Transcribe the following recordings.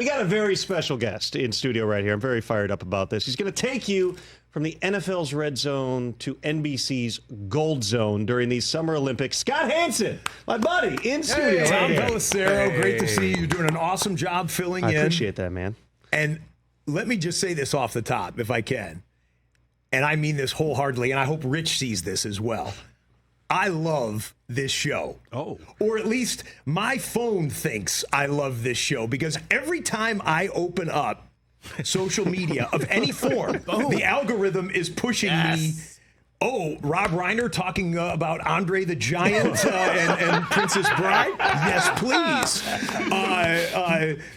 We got a very special guest in studio right here. I'm very fired up about this. He's going to take you from the NFL's Red Zone to NBC's Gold Zone during these Summer Olympics. Scott Hanson, my buddy, in studio. Tom Pelissero, great to see you. You're doing an awesome job filling in. I appreciate that, man. And let me just say this off the top, if I can. And I mean this wholeheartedly, and I hope Rich sees this as well. I love this show. Oh. Or at least my phone thinks I love this show, because every time I open up social media of any form, the algorithm is pushing me. Oh, Rob Reiner talking about Andre the Giant and Princess Bride? Yes, please.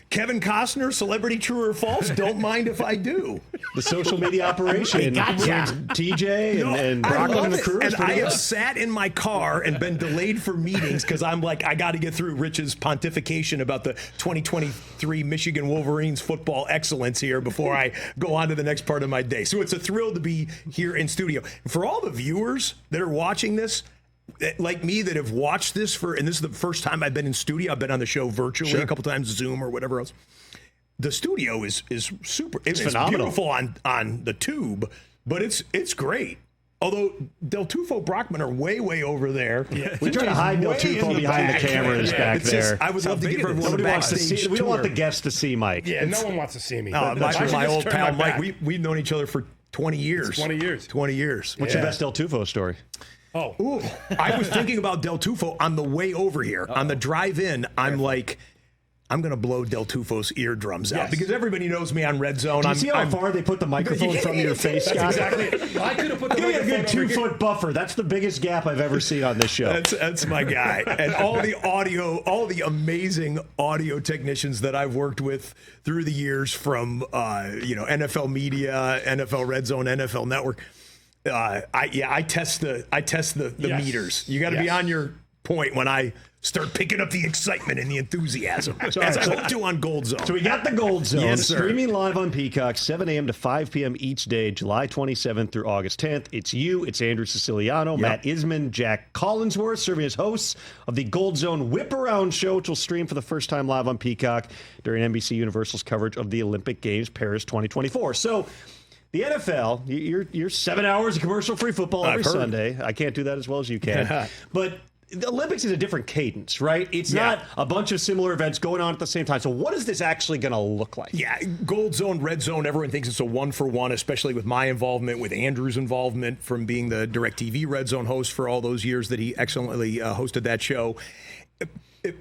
Kevin Costner, Celebrity True or False? Don't mind if I do. The social media operation. TJ and Brockman and the crew. And I have sat in my car and been delayed for meetings because I'm like, I got to get through Rich's pontification about the 2023 Michigan Wolverines football excellence here before I go on to the next part of my day. So it's a thrill to be here in studio. For all the viewers that are watching this, like me, that have watched this and this is the first time I've been in studio. I've been on the show virtually a couple times, Zoom or whatever else. The studio is super. It's phenomenal. Beautiful on the tube, but it's great. Although Del Tufo, Brockman are way over there. Yeah. We try to hide Del Tufo behind the cameras back there. I would love to give everyone a backstage tour. We don't want the guests to see Mike. Yeah, no one wants to see me. My old pal Mike, we've known each other for 20 years. 20 years. 20 years. What's your best Del Tufo story? Ooh, I was thinking about Del Tufo on the way over here. On the drive-in, I'm like, I'm going to blow Del Tufo's eardrums out because everybody knows me on RedZone. Do you see how far they put the microphone from your face, Scott? Exactly. I could have put the Give me a microphone good 2-foot buffer. That's the biggest gap I've ever seen on this show. That's my guy. And all the amazing audio technicians that I've worked with through the years, from NFL Media, NFL RedZone, NFL Network. I test the meters. You got to be on your point when I start picking up the excitement and the enthusiasm. As I hope to on Gold Zone. So we got the Gold Zone. Yes, sir. Streaming live on Peacock, 7 a.m. to 5 p.m. each day, July 27th through August 10th. It's you, it's Andrew Siciliano, Matt Isman, Jack Collinsworth, serving as hosts of the Gold Zone Whip Around Show, which will stream for the first time live on Peacock during NBC Universal's coverage of the Olympic Games, Paris 2024. So the NFL, you're 7 hours of commercial-free football every Sunday. I can't do that as well as you can. But the Olympics is a different cadence, right? It's not a bunch of similar events going on at the same time. So what is this actually going to look like? Yeah, Gold Zone, Red Zone, everyone thinks it's a one-for-one, especially with my involvement, with Andrew's involvement from being the DirecTV Red Zone host for all those years that he excellently hosted that show.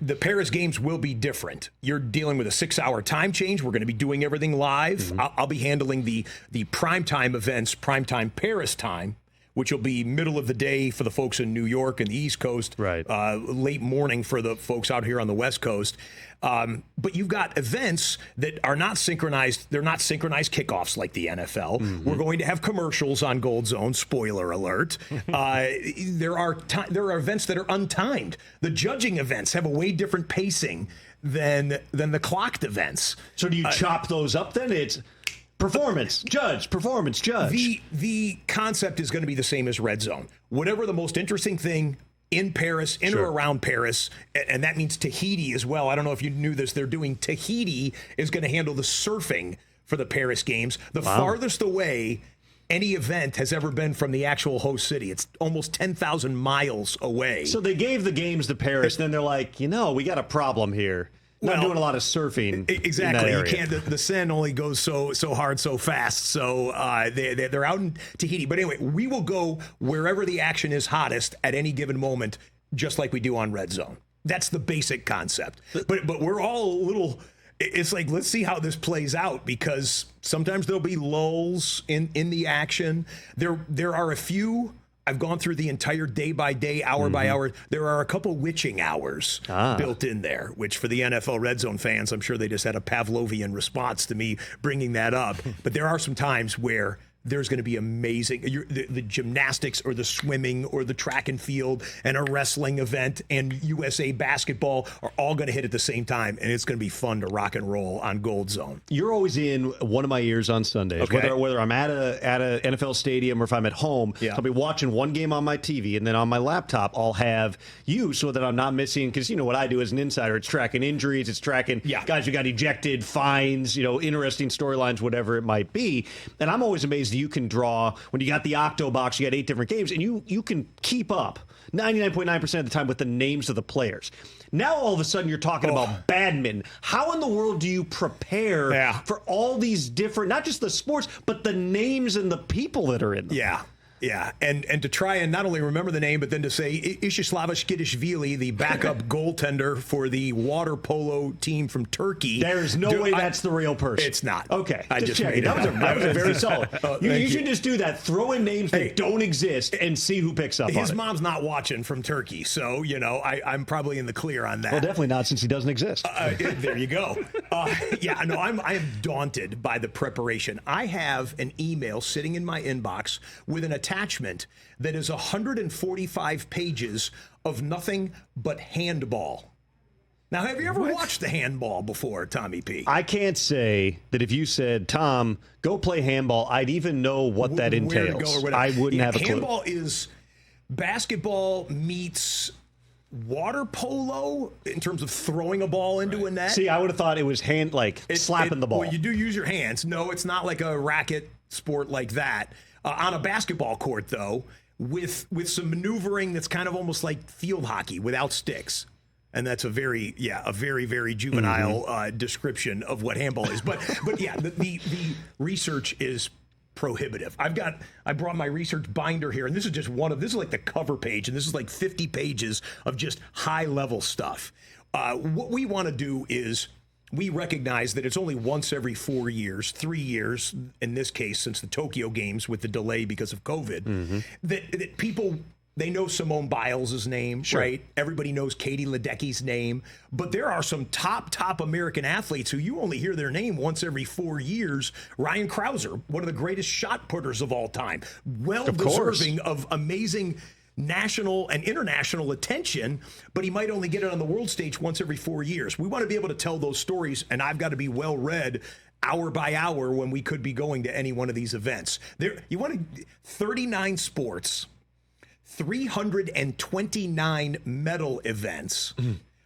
The Paris Games will be different. You're dealing with a 6-hour time change. We're going to be doing everything live. Mm-hmm. I'll be handling the primetime events, primetime Paris time, which will be middle of the day for the folks in New York and the East Coast, late morning for the folks out here on the West Coast. But you've got events that are not synchronized. They're not synchronized kickoffs like the NFL. Mm-hmm. We're going to have commercials on Gold Zone. Spoiler alert. There are events that are untimed. The judging events have a way different pacing than the clocked events. So do you chop those up then? It's performance, judge. The concept is going to be the same as Red Zone. Whatever the most interesting thing in Paris, in or around Paris, and that means Tahiti as well. I don't know if you knew this. They're doing Tahiti is going to handle the surfing for the Paris Games. The farthest away any event has ever been from the actual host city. It's almost 10,000 miles away. So they gave the games to Paris. Then they're like, we got a problem here. Not doing a lot of surfing. Exactly. You can't. The sand only goes so hard, so fast. So they're out in Tahiti. But anyway, we will go wherever the action is hottest at any given moment, just like we do on Red Zone. That's the basic concept. But we're all a little. It's like, let's see how this plays out, because sometimes there'll be lulls in the action. There are a few. I've gone through the entire day by day, hour by hour. There are a couple witching hours built in there, which for the NFL Red Zone fans, I'm sure they just had a Pavlovian response to me bringing that up. But there are some times where there's going to be amazing. The gymnastics or the swimming or the track and field and a wrestling event and USA basketball are all going to hit at the same time, and it's going to be fun to rock and roll on Gold Zone. You're always in one of my ears on Sundays, Okay. whether I'm at a NFL stadium or if I'm at home. Yeah. I'll be watching one game on my TV, and then on my laptop I'll have you so that I'm not missing, because you know what I do as an insider. It's tracking injuries, it's tracking guys who got ejected, fines, interesting storylines, whatever it might be. And I'm always amazed that you can draw, when you got the Octo Box, you got 8 different games, and you can keep up 99.9% of the time with the names of the players. Now all of a sudden you're talking about badminton. How in the world do you prepare for all these different, not just the sports, but the names and the people that are in them? Yeah, and to try and not only remember the name, but then to say Ishislava Shkidishvili, the backup goaltender for the water polo team from Turkey. There's no way that's the real person. It's not. Okay, I just checking. made it That was a very solid. You should you. just do that. Throw in names that don't exist and see who picks up on it. His mom's not watching from Turkey, so, I'm probably in the clear on that. Well, definitely not, since he doesn't exist. There you go. I am daunted by the preparation. I have an email sitting in my inbox with an attachment that is 145 pages of nothing but handball. Now, have you ever watched the handball before, Tommy P? I can't say that if you said, Tom, go play handball, I'd even know what that entails. Where to go or whatever. I wouldn't have a clue. Handball is basketball meets water polo in terms of throwing a ball into a net. See, I would have thought it was slapping the ball. Well, you do use your hands. No, it's not like a racket sport like that. On a basketball court, though, with some maneuvering that's kind of almost like field hockey without sticks. And that's a very, very juvenile description of what handball is. But the research is prohibitive. I brought my research binder here, and this is like the cover page, and this is like 50 pages of just high level stuff. What we want to do is, we recognize that it's only once every 4 years, 3 years in this case, since the Tokyo Games with the delay because of COVID, that people, they know Simone Biles' name, right? Everybody knows Katie Ledecky's name, but there are some top American athletes who you only hear their name once every 4 years. Ryan Krauser, one of the greatest shot putters of all time, well-deserving of amazing national and international attention, but he might only get it on the world stage once every 4 years. We want to be able to tell those stories, and I've got to be well read hour by hour when we could be going to any one of these events. You want 39 sports, 329 medal events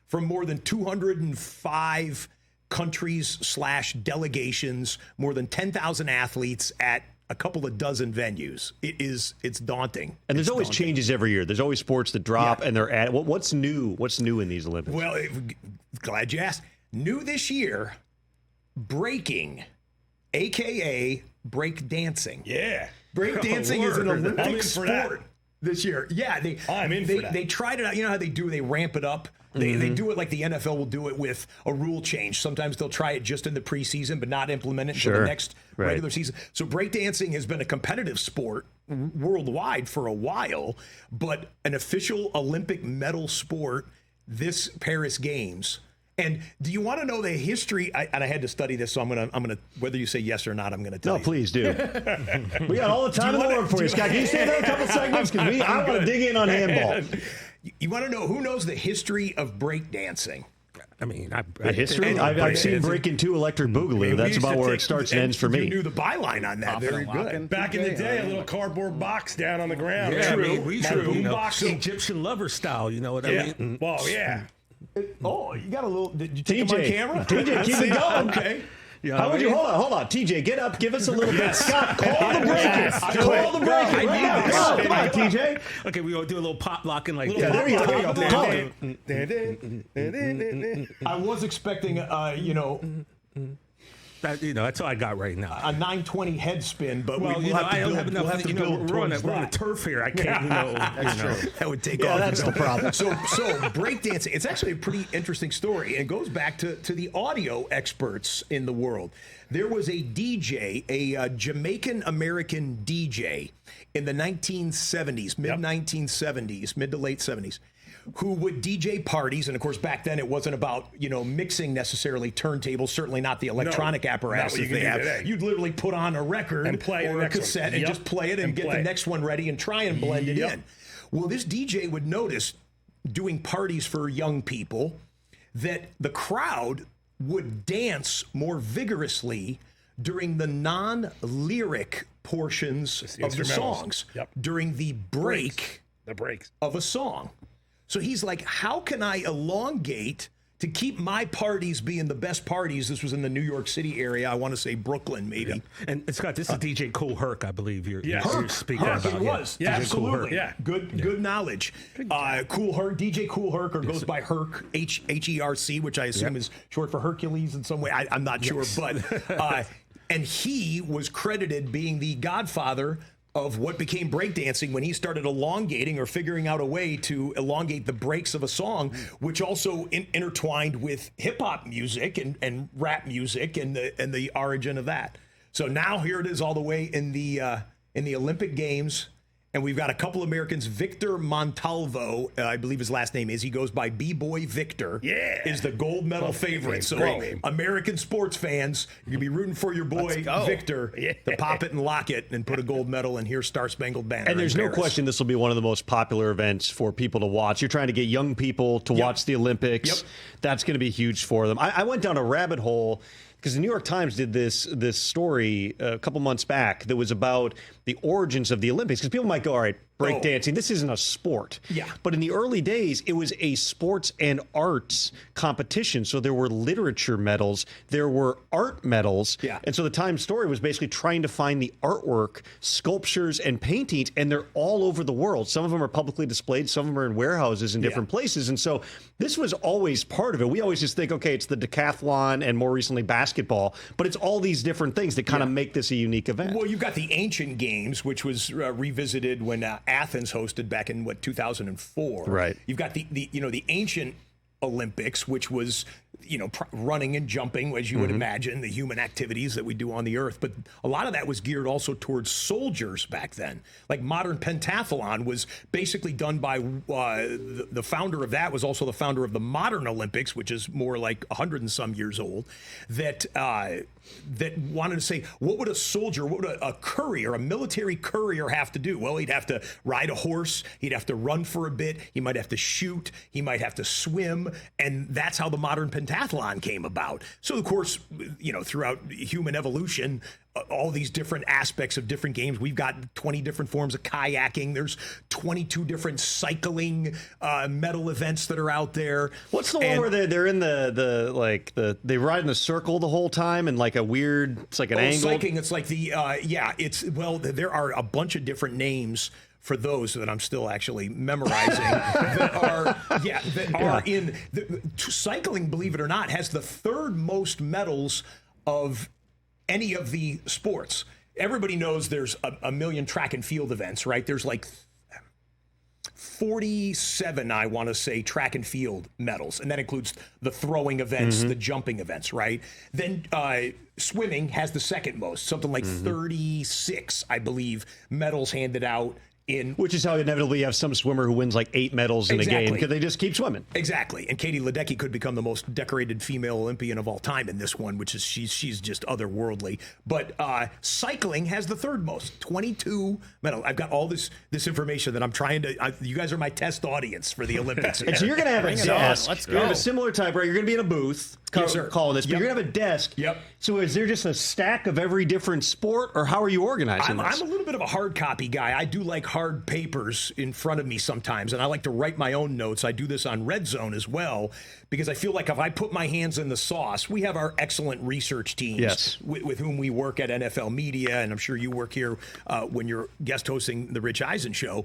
from more than 205 countries/delegations, more than 10,000 athletes at a couple of dozen venues. It's daunting. And there's always changes every year. There's always sports that drop and they're at. What's new? What's new in these Olympics? Well, glad you asked. New this year, breaking, AKA break dancing. Yeah. Break dancing is an Olympic sport that. this year. Yeah, I'm in for that. They tried it out. You know how they do? They ramp it up. They do it like the NFL will do it with a rule change. Sometimes they'll try it just in the preseason, but not implement it until the next regular season. So breakdancing has been a competitive sport worldwide for a while, but an official Olympic medal sport this Paris Games. And do you want to know the history? And I had to study this, so I'm gonna whether you say yes or not, I'm gonna tell you. No, please do. We got all the time in the world for you, Scott. Can you stay there a couple segments? Because I want to dig in on handball. You want to know who knows the history of breakdancing? I mean, the history? I've seen Breaking 2 Electric Boogaloo. That's about where it starts and ends for me. You knew the byline on that. Very good. Back in the day, a little cardboard box down on the ground. Yeah, I mean, we should, box. Egyptian lover style, you know what I mean? Well, yeah. Oh, you got a little. Did you take him on camera? TJ, keep it going. Okay. How would you hold on, TJ, get up, give us a little bit. Scott, call the break. Call the break. Come on, TJ. Okay, we gonna do a little pop locking like that. There you go. I was expecting, that's all I got right now. A 920 head spin, but I don't have enough. We're on a turf here. I can't. That would take off. That's the problem. So breakdancing. It's actually a pretty interesting story. It goes back to the audio experts in the world. There was a DJ, a Jamaican American DJ in the 1970s, mid to late 70s, who would DJ parties. And of course, back then it wasn't about, mixing necessarily turntables, certainly not the electronic apparatus that they have. Today. You'd literally put on a record and play or a cassette and just play it and get the next one ready and try and blend it in. Well, this DJ would notice doing parties for young people that the crowd would dance more vigorously during the non-lyric portions of the songs, during the breaks of a song. So he's like, how can I elongate to keep my parties being the best parties? This was in the New York City area. I want to say Brooklyn, maybe. Yeah. And Scott, this is DJ Kool Herc, I believe you're speaking Herc, about. it was. Yeah, absolutely. Yeah. Good knowledge. Kool Herc, DJ Kool Herc, or goes by Herc, H-E-R-C, which I assume is short for Hercules in some way. I'm not sure, but and he was credited being the godfather of what became breakdancing when he started elongating or figuring out a way to elongate the breaks of a song, which also intertwined with hip hop music and rap music and the origin of that. So now here it is all the way in the Olympic Games. And we've got a couple Americans. Victor Montalvo, I believe his last name is. He goes by B-Boy Victor. Yeah. Is the gold medal favorite. So American sports fans, you're going to be rooting for your boy Victor to pop it and lock it and put a gold medal and here's Star Spangled Banner. And there's no question this will be one of the most popular events for people to watch. You're trying to get young people to watch the Olympics. That's going to be huge for them. I went down a rabbit hole because the New York Times did this story a couple months back that was about the origins of the Olympics. Because people might go, all right, breakdancing, this isn't a sport. Yeah. But in the early days, it was a sports and arts competition. So there were literature medals, there were art medals. Yeah. And so the Times story was basically trying to find the artwork, sculptures, and paintings, and they're all over the world. Some of them are publicly displayed, some of them are in warehouses in different places. And so this was always part of it. We always just think, okay, it's the decathlon and more recently basketball, but it's all these different things that kind of make this a unique event. Well, you've got the ancient games, which was revisited when Athens hosted back in 2004. Right. You've got the ancient Olympics, which was running and jumping, as you would imagine, the human activities that we do on the earth. But a lot of that was geared also towards soldiers back then. Like modern pentathlon was basically done by the founder of that was also the founder of the modern Olympics, which is more like 100 and some years old, that wanted to say, what would a courier, a military courier have to do? Well, he'd have to ride a horse, he'd have to run for a bit, he might have to shoot, he might have to swim, and that's how the modern pentathlon came about. So, of course, throughout human evolution, all these different aspects of different games. We've got 20 different forms of kayaking. There's 22 different cycling medal events that are out there. What's the one where they're in they ride in a circle the whole time and like a weird, it's like an angle? Cycling, it's like there are a bunch of different names for those that I'm still actually memorizing that are in cycling, believe it or not, has the third most medals of any of the sports. Everybody knows there's a million track and field events, right? There's like 47, I want to say, track and field medals. And that includes the throwing events, the jumping events, right? Then swimming has the second most, something like 36, I believe, medals handed out. Which is how inevitably you have some swimmer who wins like 8 medals in a game because they just keep swimming. Exactly. And Katie Ledecky could become the most decorated female Olympian of all time in this one, which is she's just otherworldly. But cycling has the third most, 22 medals. I've got all this information that I'm trying to. You guys are my test audience for the Olympics. And so you're going to have a desk. Let's go. You're going to have a similar type, right? You're going to be in a booth calling this, but you're going to have a desk. Yep. So is there just a stack of every different sport, or how are you organizing this? I'm a little bit of a hard copy guy. I do like hard papers in front of me sometimes, and I like to write my own notes. I do this on RedZone as well, because I feel like if I put my hands in the sauce, we have our excellent research teams with whom we work at NFL Media, and I'm sure you work here when you're guest hosting the Rich Eisen Show.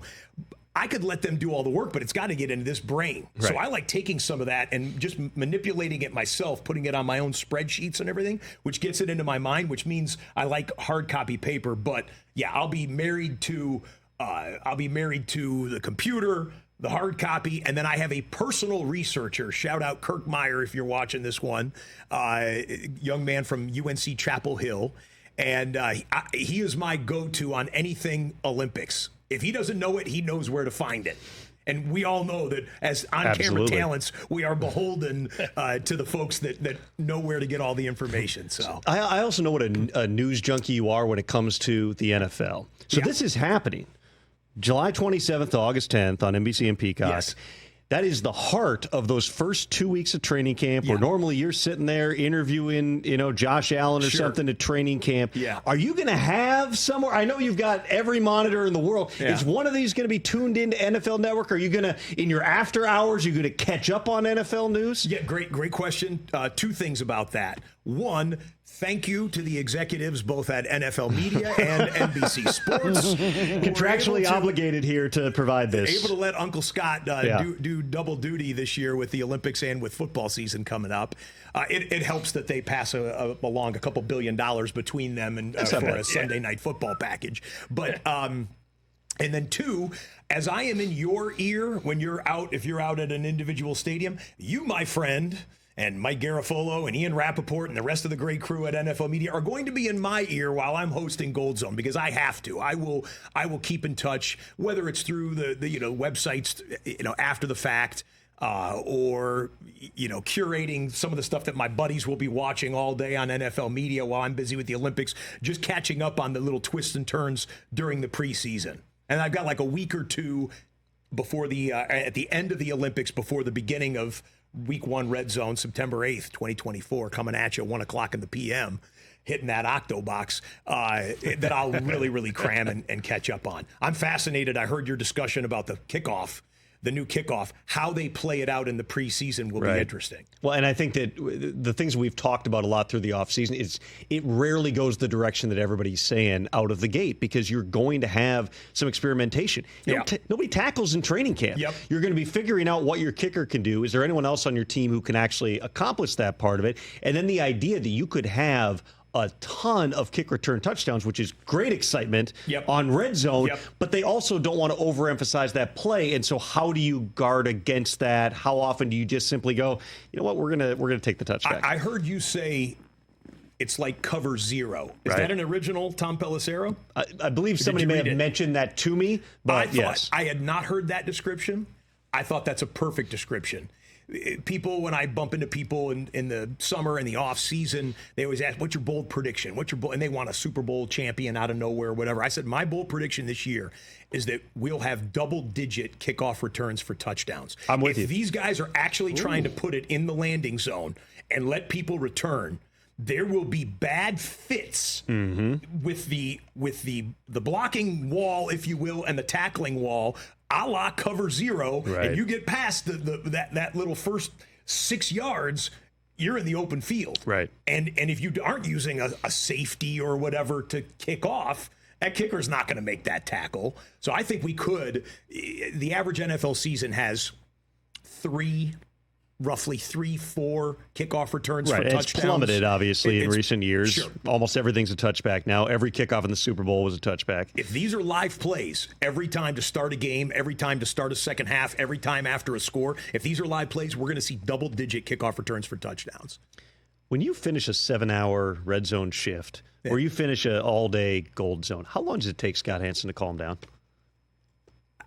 I could let them do all the work, but it's got to get into this brain. Right. So I like taking some of that and just manipulating it myself, putting it on my own spreadsheets and everything, which gets it into my mind, which means I like hard copy paper. But yeah, I'll be married to the computer, the hard copy, and then I have a personal researcher. Shout out Kirk Meyer if you're watching this one, young man from UNC Chapel Hill, and he is my go-to on anything Olympics. If he doesn't know it, he knows where to find it. And we all know that as on-camera Absolutely. talents, we are beholden to the folks that know where to get all the information. So I also know what a news junkie you are when it comes to the NFL. So this is happening July 27th to August 10th on NBC and Peacock. Yes. That is the heart of those first 2 weeks of training camp where normally you're sitting there interviewing, Josh Allen or something at training camp. Yeah. Are you going to have somewhere? I know you've got every monitor in the world. Yeah. Is one of these going to be tuned into NFL Network? Are you going to, in your after hours, you're going to catch up on NFL news? Yeah, great question. Two things about that. One, thank you to the executives both at NFL Media and NBC Sports. Contractually obligated here to provide this. Able to let Uncle Scott do double duty this year with the Olympics and with football season coming up. It helps that they pass along a couple $1 billion between them and for a Sunday night football package. But and then two, as I am in your ear when you're out, if you're out at an individual stadium, you, my friend, and Mike Garafolo and Ian Rappaport and the rest of the great crew at NFL Media are going to be in my ear while I'm hosting Gold Zone because I have to. I will keep in touch, whether it's through the websites, after the fact, or curating some of the stuff that my buddies will be watching all day on NFL Media while I'm busy with the Olympics, just catching up on the little twists and turns during the preseason. And I've got like a week or two before at the end of the Olympics, before the beginning of Week 1 Red Zone, September 8th, 2024, coming at you at 1 o'clock in the p.m., hitting that octo box that I'll really, really cram and catch up on. I'm fascinated. I heard your discussion about the kickoff, the new kickoff. How they play it out in the preseason will be interesting. Well, and I think that the things we've talked about a lot through the offseason is it rarely goes the direction that everybody's saying out of the gate because you're going to have some experimentation. Nobody tackles in training camp. Yep. You're going to be figuring out what your kicker can do. Is there anyone else on your team who can actually accomplish that part of it? And then the idea that you could have a ton of kick return touchdowns, which is great excitement on RedZone, but they also don't want to overemphasize that play. And so how do you guard against that? How often do you just simply go, you know what, we're gonna take the touchback? I heard you say it's like cover zero. Is that an original Tom Pelissero? I believe somebody may have mentioned that to me, but I had not heard that description. I thought that's a perfect description. People, when I bump into people in the summer and the off season, they always ask, what's your bold prediction? And they want a Super Bowl champion out of nowhere, whatever. I said, my bold prediction this year is that we'll have double-digit kickoff returns for touchdowns. I'm with you. If these guys are actually trying to put it in the landing zone and let people return, there will be bad fits with the blocking wall, if you will, and the tackling wall, a la cover zero, and you get past that little first 6 yards, you're in the open field. Right. And if you aren't using a safety or whatever to kick off, that kicker's not going to make that tackle. So I think we could. The average NFL season has roughly 3-4 kickoff returns for touchdowns. It's plummeted, obviously, in recent years. Sure. Almost everything's a touchback now. Every kickoff in the Super Bowl was a touchback. If these are live plays, every time to start a game, every time to start a second half, every time after a score, if these are live plays, we're going to see double-digit kickoff returns for touchdowns. When you finish a 7-hour Red Zone shift, or you finish an all-day Gold Zone, how long does it take Scott Hanson to calm down?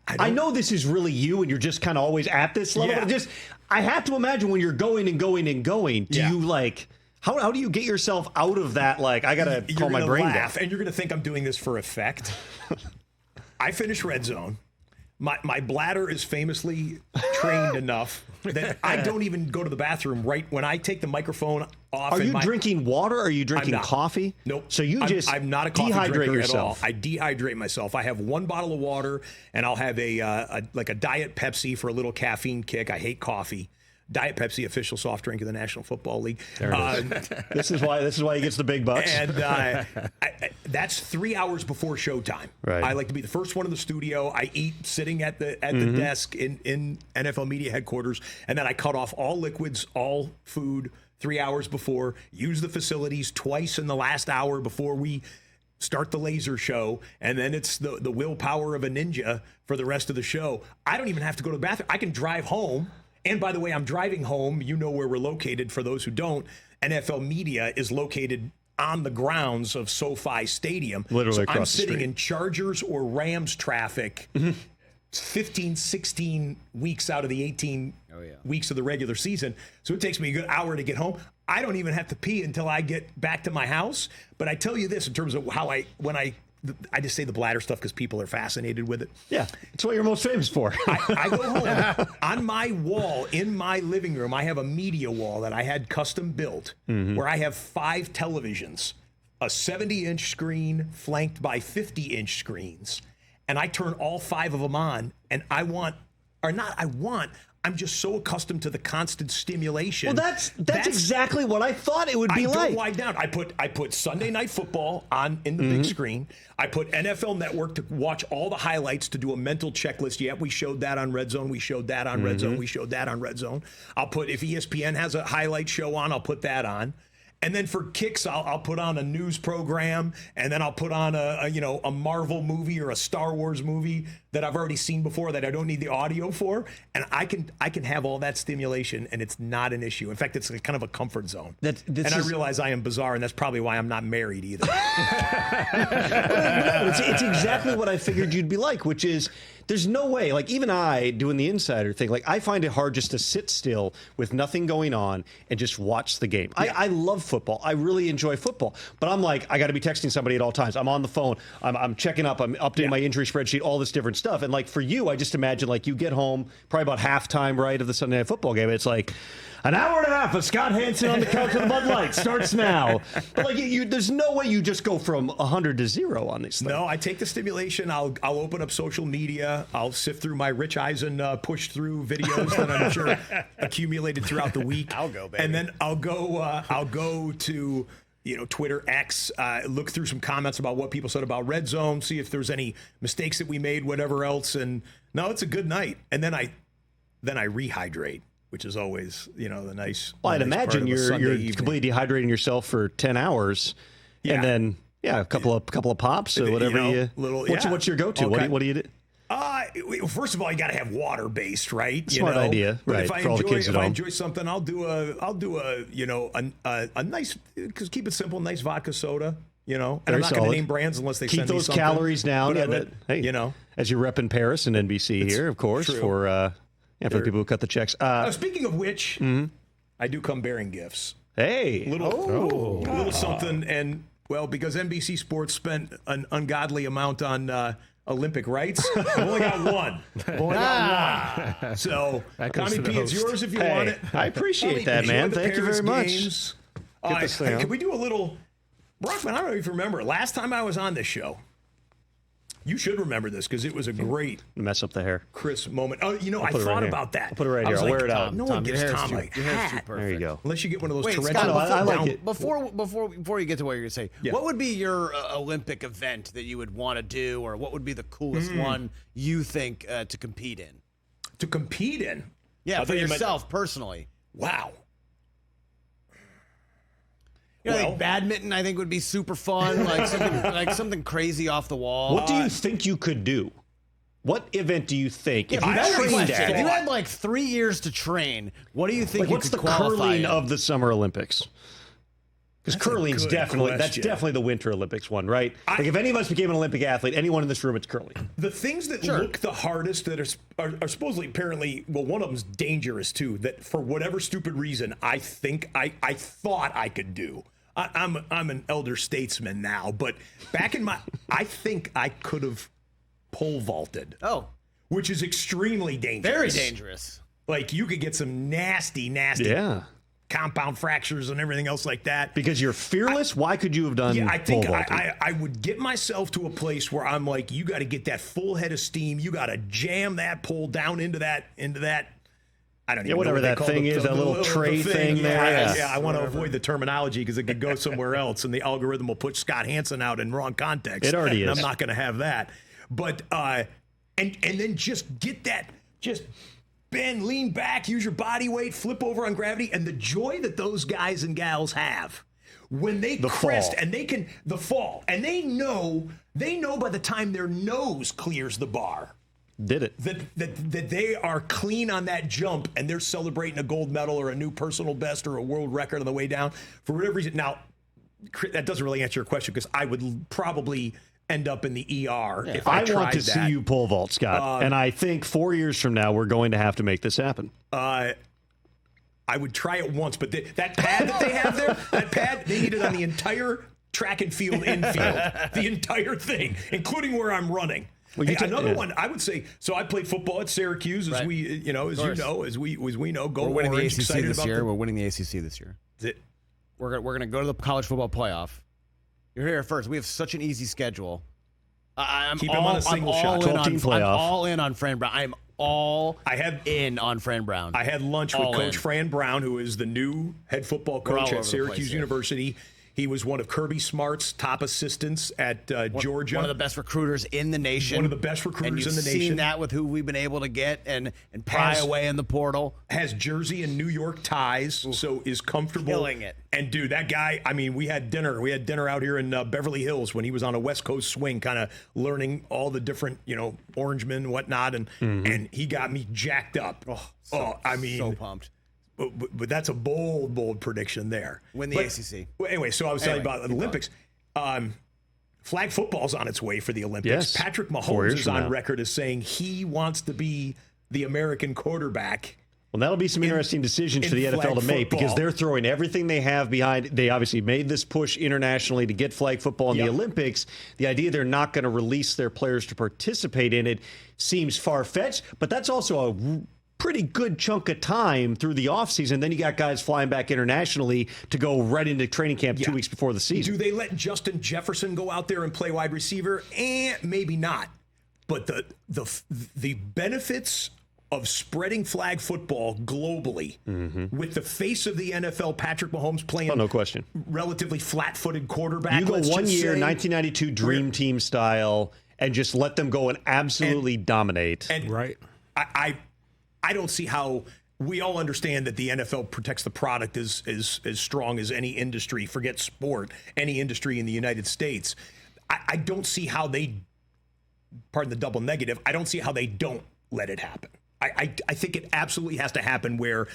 I know this is really you, and you're just kind of always at this level. But I have to imagine when you're going and going and going, do you how do you get yourself out of that? Like, I got to calm my brain down. And you're going to think I'm doing this for effect. I finish Red Zone. My bladder is famously trained enough that I don't even go to the bathroom right when I take the microphone off. Are you drinking water? Or are you drinking coffee? Nope. So I'm not a coffee dehydrate drinker yourself. at all. I dehydrate myself. I have one bottle of water, and I'll have a Diet Pepsi for a little caffeine kick. I hate coffee. Diet Pepsi, official soft drink of the National Football League. This is why he gets the big bucks. And that's 3 hours before showtime. Right. I like to be the first one in the studio. I eat sitting at the desk in NFL Media headquarters, and then I cut off all liquids, all food 3 hours before. Use the facilities twice in the last hour before we start the laser show, and then it's the willpower of a ninja for the rest of the show. I don't even have to go to the bathroom. I can drive home. And by the way, I'm driving home. You know where we're located. For those who don't, NFL Media is located on the grounds of SoFi Stadium. Literally so across I'm the sitting street. in Chargers or Rams traffic 15, 16 weeks out of the 18 weeks of the regular season. So it takes me a good hour to get home. I don't even have to pee until I get back to my house. But I tell you this in terms of how I just say the bladder stuff because people are fascinated with it. Yeah, it's what you're most famous for. I go home. On my wall in my living room, I have a media wall that I had custom built where I have 5 televisions, a 70-inch screen flanked by 50-inch screens. And I turn all 5 of them on, and I'm just so accustomed to the constant stimulation. Well, that's exactly what I thought it would be like. I don't lie down. I put Sunday Night Football on in the big screen. I put NFL Network to watch all the highlights to do a mental checklist. Yeah, we showed that on RedZone. We showed that on RedZone. We showed that on RedZone. I'll put, if ESPN has a highlight show on, I'll put that on. And then for kicks, I'll put on a news program, and then I'll put on a Marvel movie or a Star Wars movie that I've already seen before that I don't need the audio for, and I can have all that stimulation, and it's not an issue. In fact, it's kind of a comfort zone. I realize I am bizarre, and that's probably why I'm not married either. It's exactly what I figured you'd be like, which is there's no way, like even I doing the insider thing, like I find it hard just to sit still with nothing going on and just watch the game. Yeah. I love football. I really enjoy football, but I'm like, I got to be texting somebody at all times. I'm on the phone. I'm checking up. I'm updating my injury spreadsheet, all this different stuff. And like for you, I just imagine like you get home probably about halftime, right, of the Sunday Night Football game. It's like an hour and a half of Scott Hanson on the couch with the Bud Light starts now. But like, there's no way you just go from 100 to 0 on these things. No, I take the stimulation. I'll open up social media. I'll sift through my Rich Eisen push through videos that I'm sure accumulated throughout the week. I'll go, baby. And then I'll go to Twitter, X, look through some comments about what people said about RedZone, see if there's any mistakes that we made, whatever else. And no, it's a good night. And then I rehydrate, which is always, the nice. Well, I'd nice imagine you're completely dehydrating yourself for 10 hours, and then a couple of pops or whatever What's your go-to? What do you do? First of all, you got to have water based, right? Smart idea, right? If I enjoy something, I'll do a nice, because keep it simple, nice vodka soda. And I'm not going to name brands unless they keep send me those something. calories down. As you rep in Paris and NBC here, of course, true. for the people who cut the checks. Speaking of which, I do come bearing gifts. Hey, little something, and because NBC Sports spent an ungodly amount on Olympic rights, I've only got one. So, Tommy P, it's yours if you want it. I appreciate that, man. Thank you very much. Can we do a little, Brockman? I don't know if you remember. Last time I was on this show, you should remember this because it was a great mess up the hair, Chris moment. Oh, I thought about that. I'll put it right here. I'll wear it out. No one gives Tom a hat. There you go. Unless you get one of those Scott, I like it. Before you get to what you're going to say, what would be your Olympic event that you would want to do, or what would be the coolest one you think to compete in? To compete in? Yeah, for yourself personally. Wow. Like badminton, I think would be super fun. Like something crazy off the wall. What do you think you could do? What event do you think? If you had like 3 years to train, what do you think you could qualify in? What's the curling of the Summer Olympics? Because curling's definitely the Winter Olympics one, right? Like if any of us became an Olympic athlete, anyone in this room, it's curling. The things that look the hardest that are supposedly, apparently, one of them's dangerous too. That for whatever stupid reason, I think I thought I could do. I'm an elder statesman now, but back in I think I could have pole vaulted. Oh, which is extremely dangerous. Very dangerous. Like you could get some nasty compound fractures and everything else like that. Because you're fearless? Why could you have done I think pole vaulting? I would get myself to a place where I'm like, you got to get that full head of steam. You got to jam that pole down into that. I don't even know whatever what that thing is, that little tray thing there. Yeah, I want to avoid the terminology because it could go somewhere else, and the algorithm will put Scott Hanson out in wrong context. It already is. I'm not going to have that. But and then just get that, just bend, lean back, use your body weight, flip over on gravity, and the joy that those guys and gals have when they crest and they can fall, and they know by the time their nose clears the bar. Did it. That they are clean on that jump and they're celebrating a gold medal or a new personal best or a world record on the way down for whatever reason. Now, that doesn't really answer your question because I would probably end up in the ER if I I tried want to that. see you pole vault, Scott. And I think 4 years from now, we're going to have to make this happen. I would try it once, but that pad that they have there, that pad, they need it on the entire track and field infield, the entire thing, including where I'm running. Well, Another one, I would say. So I played football at Syracuse, as we know. Go We're winning the Orange. ACC Excited this about year. We're winning the ACC this year. We're gonna go to the college football playoff. You're here first. We have such an easy schedule. Keep him on a single shot. 12-team playoff. I'm all in on Fran Brown. I'm all in on Fran Brown. I had lunch with Coach Fran Brown, who is the new head football coach at Syracuse University. He was one of Kirby Smart's top assistants at Georgia. One of the best recruiters in the nation. One of the best recruiters in the nation. And you've seen that with who we've been able to get and pry away in the portal. Has Jersey and New York ties, so is comfortable. Killing it. And, dude, that guy, I mean, we had dinner. We had dinner out here in Beverly Hills when he was on a West Coast swing, kind of learning all the different, Orangemen and whatnot, and he got me jacked up. So pumped. But that's a bold prediction there. Win the ACC. Well, anyway, so I was telling you about the Olympics. Flag football's on its way for the Olympics. Yes. Patrick Mahomes is on record as saying he wants to be the American quarterback. Well, that'll be some interesting decisions for the NFL to make because they're throwing everything they have behind. They obviously made this push internationally to get flag football in the Olympics. The idea they're not going to release their players to participate in it seems far-fetched, but that's also a pretty good chunk of time through the offseason. Then you got guys flying back internationally to go right into training camp 2 weeks before the season. Do they let Justin Jefferson go out there and play wide receiver? Maybe not. But the benefits of spreading flag football globally with the face of the NFL, Patrick Mahomes playing no question. Relatively flat-footed quarterback. You go 1 year, 1992 Dream Team style, and just let them go and absolutely dominate. And right. I don't see how we all understand that the NFL protects the product as strong as any industry, forget sport, any industry in the United States. I don't see how they, pardon the double negative, I don't see how they don't let it happen. I think it absolutely has to happen where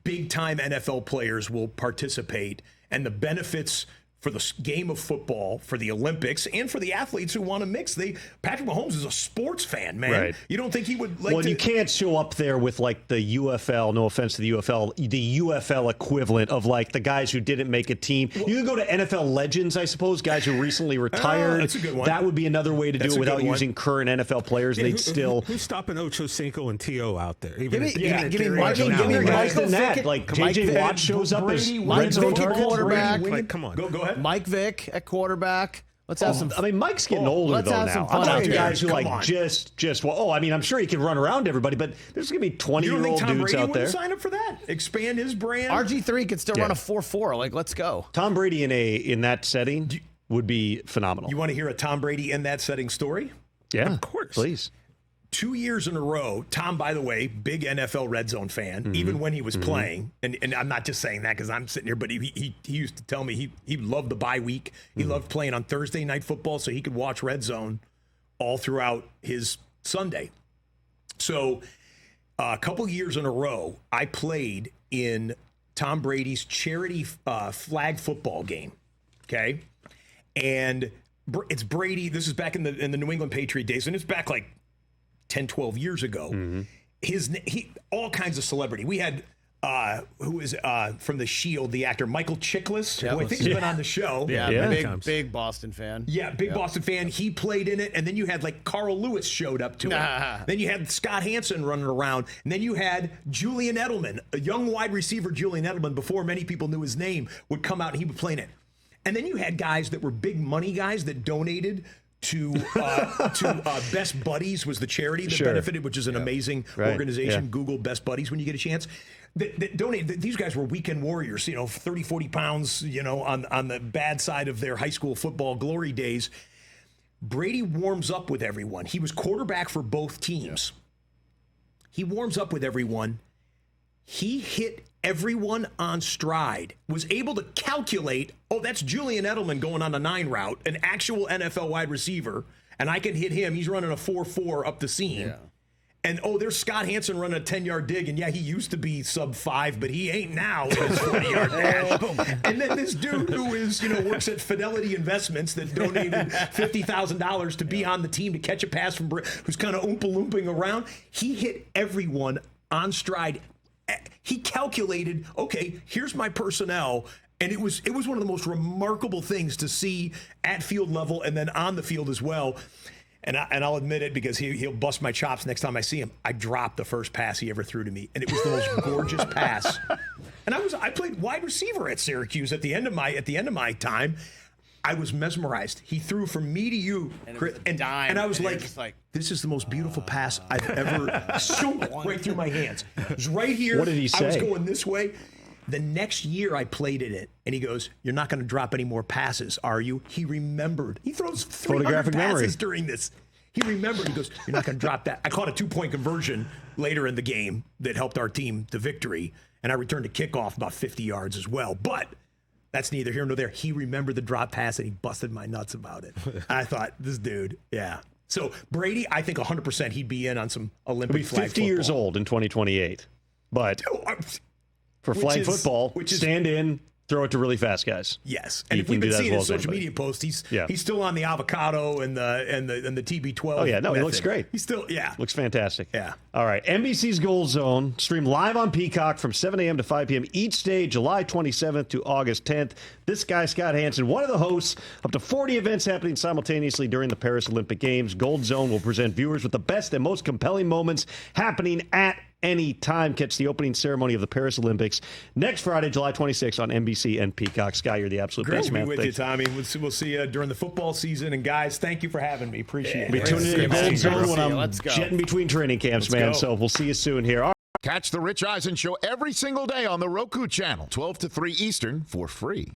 big-time NFL players will participate and the benefits for the game of football, for the Olympics, and for the athletes who want to mix. Patrick Mahomes is a sports fan, man. Right. You don't think he would like Well, you can't show up there with like the UFL, no offense to the UFL equivalent of like the guys who didn't make a team. You can go to NFL legends, I suppose, guys who recently retired. That's a good one. That would be another way to do it without using current NFL players. They'd still. Who's stopping Ocho Cinco and T.O. out there? Give me Michael Vick. Like J.J. Watt shows up as RedZone target. Quarterback. Like, come on. Go ahead. Mike Vick at quarterback. Let's have some. I mean, Mike's getting older though have now. some fun I'm out talking there. guys who Come like on. just. Well, I mean, I'm sure he can run around everybody, but there's gonna be You don't 20-year-old think Tom dudes Brady out would there. sign up for that? Expand his brand? RG3 could still run a 4.4. Like, let's go. Tom Brady in that setting would be phenomenal. You want to hear a Tom Brady in that setting story? Yeah, of course. Please. 2 years in a row, Tom, by the way, big NFL Red Zone fan, even when he was playing. And I'm not just saying that because I'm sitting here, but he used to tell me he loved the bye week. He loved playing on Thursday Night Football so he could watch Red Zone all throughout his Sunday. So a couple years in a row, I played in Tom Brady's charity flag football game, okay? And it's Brady. This is back in the New England Patriot days, and it's back like 10, 12 years ago. He all kinds of celebrity. We had who is from The Shield, the actor Michael Chiklis, who I think has been on the show. Big Boston fan. Yeah, big Boston fan. He played in it, and then you had like Carl Lewis showed up to it. Then you had Scott Hanson running around, and then you had Julian Edelman, a young wide receiver. Julian Edelman, before many people knew his name, would come out and he would play in it. And then you had guys that were big money guys that donated to Best Buddies was the charity that benefited, which is an amazing organization. Yeah. Google Best Buddies when you get a chance. That donated. These guys were weekend warriors, 30, 40 pounds, on the bad side of their high school football glory days. Brady warms up with everyone. He was quarterback for both teams. He warms up with everyone. He hit everyone on stride, was able to calculate, that's Julian Edelman going on a 9 route, an actual NFL wide receiver, and I can hit him. He's running a 4.4 up the seam. Yeah. And there's Scott Hanson running a 10-yard dig, and yeah, he used to be sub-5, but he ain't now with his 40-yard dash. And then this dude who is, works at Fidelity Investments that donated $50,000 to be on the team to catch a pass from Brady, who's kind of oompa-looping around. He hit everyone on stride. He calculated, okay, here's my personnel. And it was one of the most remarkable things to see at field level and then on the field as well. And I'll admit it because he'll bust my chops next time I see him. I dropped the first pass he ever threw to me, and it was the most gorgeous pass. And I played wide receiver at Syracuse at the end of my time. I was mesmerized. He threw from me to you, and I was like, this is the most beautiful pass I've ever seen right through my hands. It was right here. What did he say? I was going this way. The next year I played in it, and he goes, "You're not going to drop any more passes, are you?" He remembered. He throws 300 passes during this. He remembered. He goes, "You're not going to drop that." I caught a 2-point conversion later in the game that helped our team to victory, and I returned a kickoff about 50 yards as well. But that's neither here nor there. He remembered the drop pass, and he busted my nuts about it. I thought, this dude, yeah. So Brady, I think 100% he'd be in on some Olympic flag football. He'll be 50 years old in 2028, but... For flag football, stand in, throw it to really fast guys. Yes, and if we've been seeing his social media posts, he's still on the avocado and the TB12. Oh yeah, no, method. He looks great. He's still looks fantastic. Yeah. All right, NBC's Gold Zone stream live on Peacock from 7 a.m. to 5 p.m. each day, July 27th to August 10th. This guy, Scott Hanson, one of the hosts, up to 40 events happening simultaneously during the Paris Olympic Games. Gold Zone will present viewers with the best and most compelling moments happening at any time. Catch the opening ceremony of the Paris Olympics next Friday, July 26th on NBC and Peacock. Sky, you're the absolute best, man. Great to be with you, Tommy. We'll see you during the football season. And guys, thank you for having me. Appreciate it. Be tuning in to Gold Zone when I'm jetting between training camps, man. So we'll see you soon here. All right. Catch the Rich Eisen Show every single day on the Roku channel, 12 to 3 Eastern, for free.